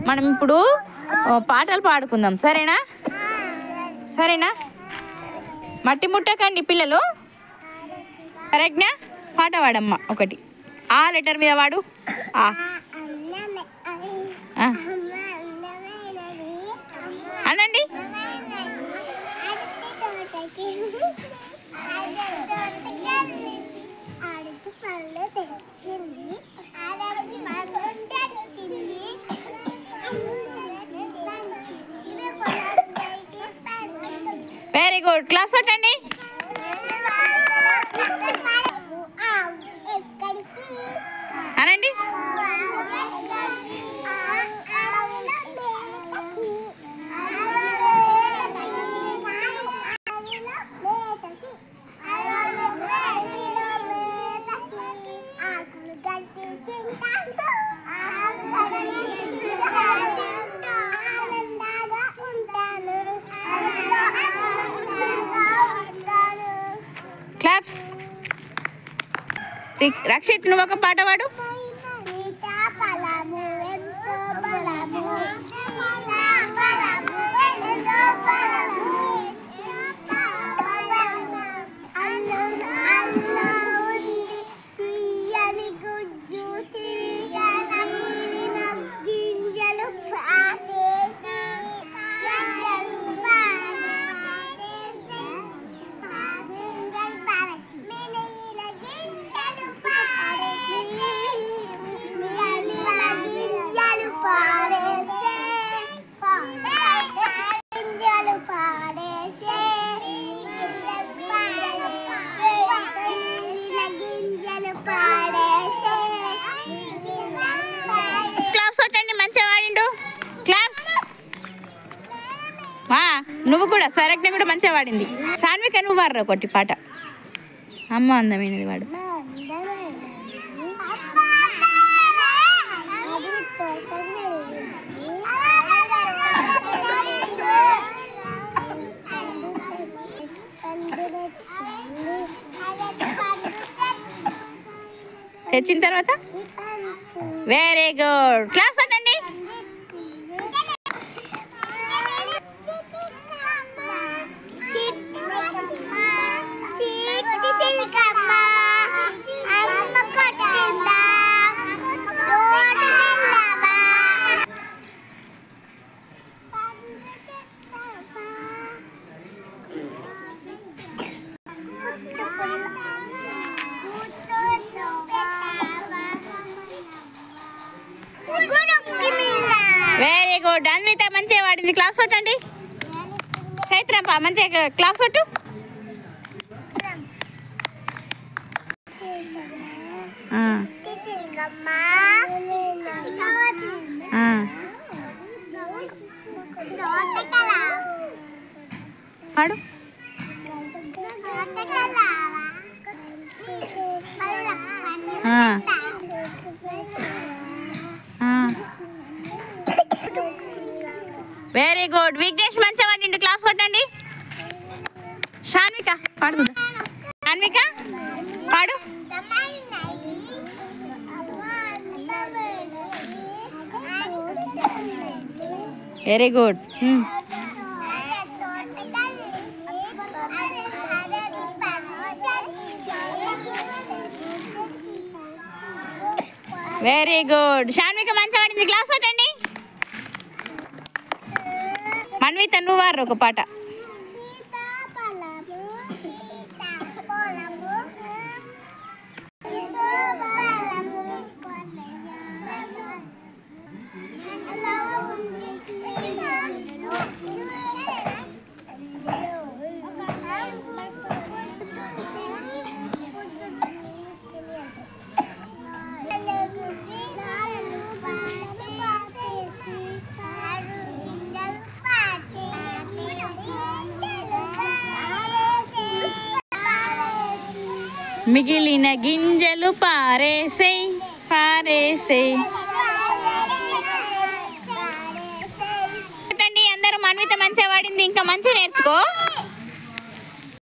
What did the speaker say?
మనం ఇప్పుడు పాటలు పాడుకుందాం, సరేనా? సరేనా? మట్టి ముట్టకండి పిల్లలు, కరెక్ట్నా? పాట పాడమ్మా ఒకటి. ఆ లెటర్ మీద వాడు. అనండి. వెరీ గుడ్, క్లాస్ కొట్టండి. అనండి. క్లాప్స్. రక్షిత్, నువ్వు ఒక పాట పాడు. నువ్వు కూడా స్వరజ్ఞ కూడా మంచిగా వాడింది. సాన్విక, నువ్వు వాడరా ఒకటి పాట. అమ్మ అందమైనది వాడు. తెచ్చిన తర్వాత వెరీ గుడ్, క్లాస్ అనండి. వెరీ గుడ్, అన్విత మంచిగా వాడింది. క్లాస్ కొట్టండి. చైత్ర మంచిగా క్లాస్ కొట్టు. పాడు. వెరీ గుడ్, విఘ్నేష్ మంచిగా వాడిండు. క్లాస్ కొట్టండి. సాన్విక పాడు. సాన్విక పాడు. Very good. Very good, Sanvika మంచిగా వాడింది. క్లాస్ కొట్టండి. మన్విత, నువ్వు వారు ఒక పాట. మిగిలిన గింజలు పారేసేయ్ పారేసేయ్. అందరూ మన్విత మంచిగా వాడింది, ఇంకా మంచిగా నేర్చుకో.